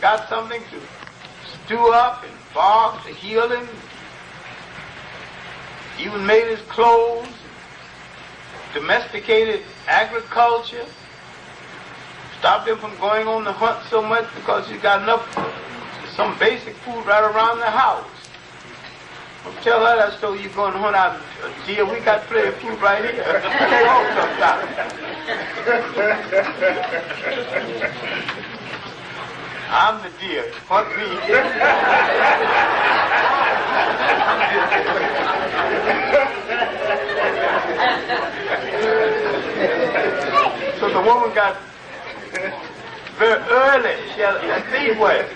got something to stew up and bark to heal him. Even made his clothes, domesticated agriculture, stopped him from going on the hunt so much because he got enough, some basic food right around the house. Well, tell her that so you go and hunt out a deer. We got plenty of food right here. Stay home sometime. I'm the deer. Hunt me. So the woman got very early. She had a thief way.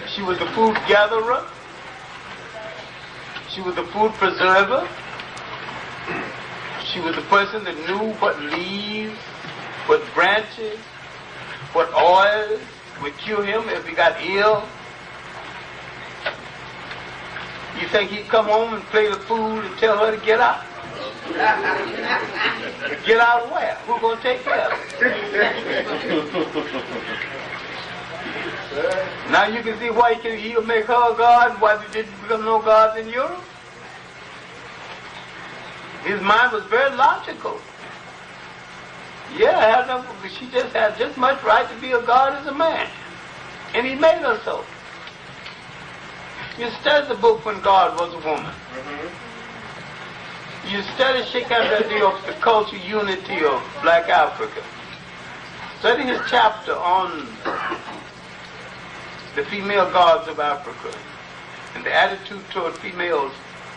She was the food gatherer. She was the food preserver. She was the person that knew what leaves, what branches, what oils would cure him if he got ill. You think he'd come home and play the fool and tell her to get out? Get out where? Who's going to take care of it? Now you can see why he'll make her a god, why there didn't become no gods in Europe. His mind was very logical. Yeah, she just had just much right to be a god as a man. And he made her so. You studied the book when God was a woman. You studied Sheikh Abdul of the culture unity of Black Africa. Study his chapter on the female gods of Africa and the attitude toward females,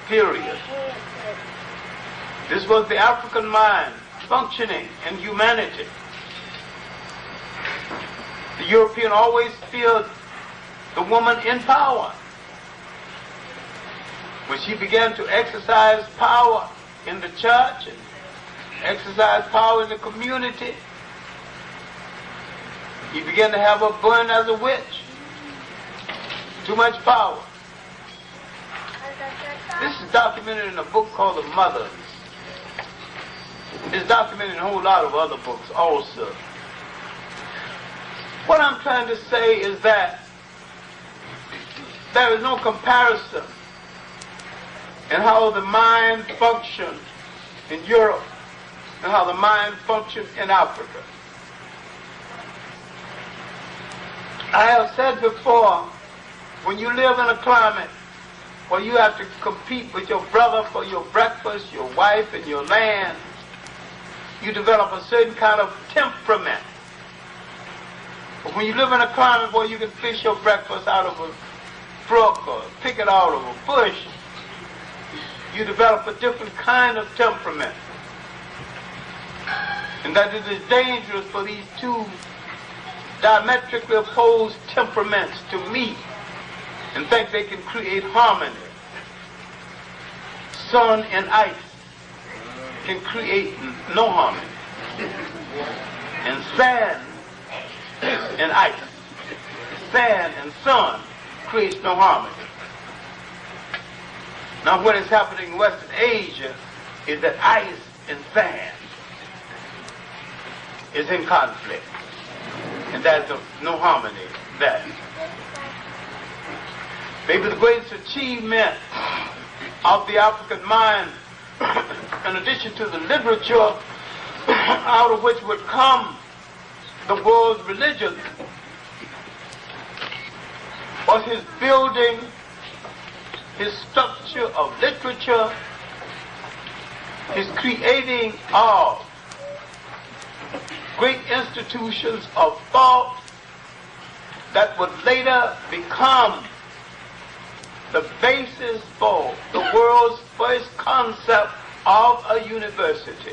period. This was the African mind functioning in humanity. The European always feared the woman in power. When she began to exercise power in the church and exercise power in the community, he began to have her burned as a witch. Too much power. This is documented in a book called The Mothers. It's documented in a whole lot of other books also. What I'm trying to say is that there is no comparison in how the mind functioned in Europe and how the mind functioned in Africa. I have said before, when you live in a climate where you have to compete with your brother for your breakfast, your wife, and your land, you develop a certain kind of temperament. But when you live in a climate where you can fish your breakfast out of a brook or pick it out of a bush, you develop a different kind of temperament. And that it is dangerous for these two diametrically opposed temperaments to meet and think they can create harmony. Sun and ice can create no harmony. And sand and ice, sand and sun creates no harmony. Now what is happening in Western Asia is that ice and sand is in conflict. And there's no harmony there. Maybe the greatest achievement of the African mind, in addition to the literature out of which would come the world's religion, was his building, his structure of literature, his creating of great institutions of thought that would later become the basis for the world's first concept of a university.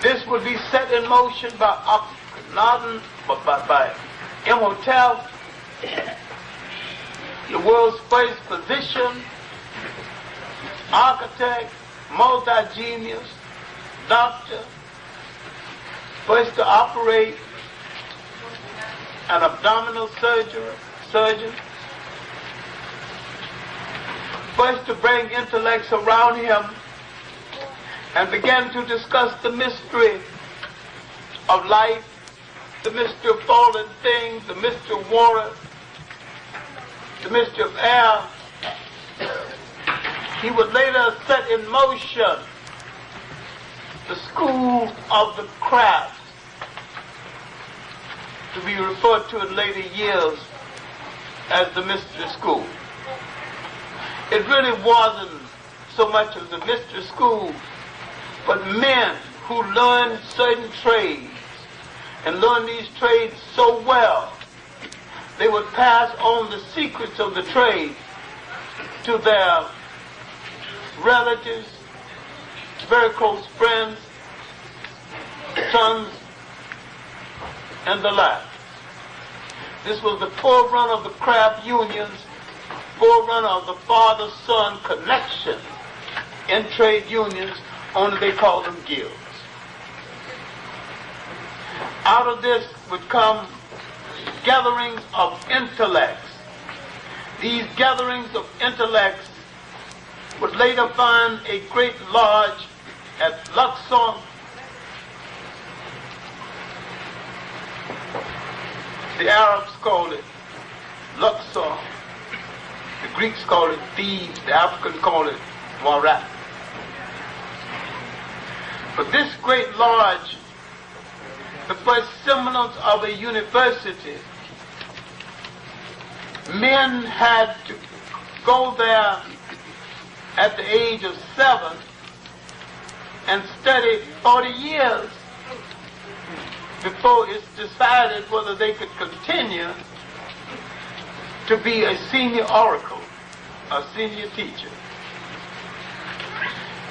This would be set in motion by Akhenaten, by Imhotep, the world's first physician, architect, multi-genius, doctor, first to operate an abdominal surgeon, first to bring intellects around him and began to discuss the mystery of life the mystery of fallen things, the mystery of water, the mystery of air, he would later set in motion the school of the crafts, to be referred to in later years as the mystery school. It really wasn't so much as a mystery school, but men who learned certain trades and learned these trades so well, they would pass on the secrets of the trade to their relatives, very close friends, sons, and the like. This was the forerunner of the craft unions, forerunner of the father-son connection in trade unions, only they called them guilds. Out of this would come gatherings of intellects. These gatherings of intellects would later find a great lodge at Luxor. The Arabs call it Luxor. The Greeks call it Thebes. The Africans call it Warat. But this great lodge, the first semblance of a university, men had to go there at the age of 7 and study 40 years before it's decided whether they could continue to be a senior oracle, a senior teacher.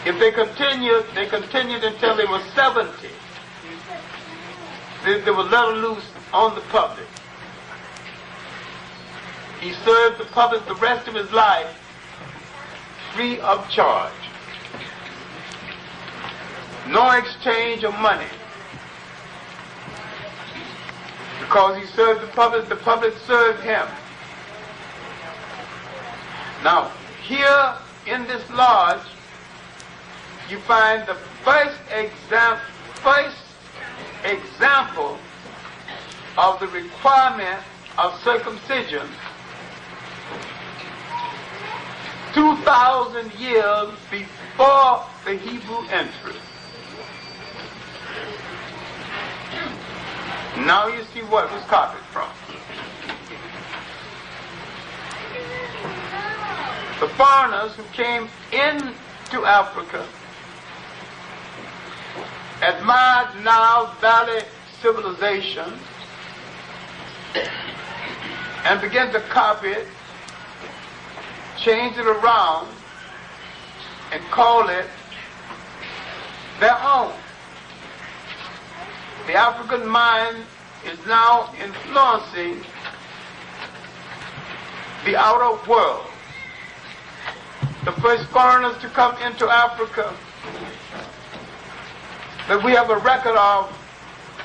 If they continued until they were 70. They were let loose on the public. He served the public the rest of his life free of charge. No exchange of money. Because he served the public served him. Now, here in this lodge, you find the first example of the requirement of circumcision 2,000 years before the Hebrew entry. Now you see what it was copied from. The foreigners who came into Africa admired Nile Valley civilization and began to copy it, change it around, and call it their own. The African mind is now influencing the outer world. The first foreigners to come into Africa that we have a record of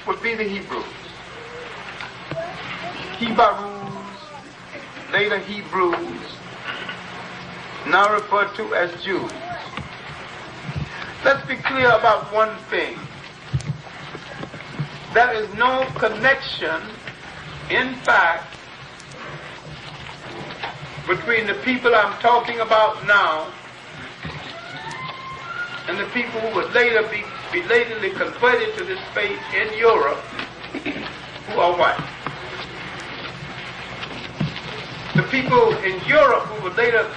would be the Hebrews. Hebrews, later Hebrews, now referred to as Jews. Let's be clear about one thing. There is no connection, in fact, between the people I'm talking about now and the people who would later be belatedly converted to this faith in Europe, who are white. The people in Europe who would later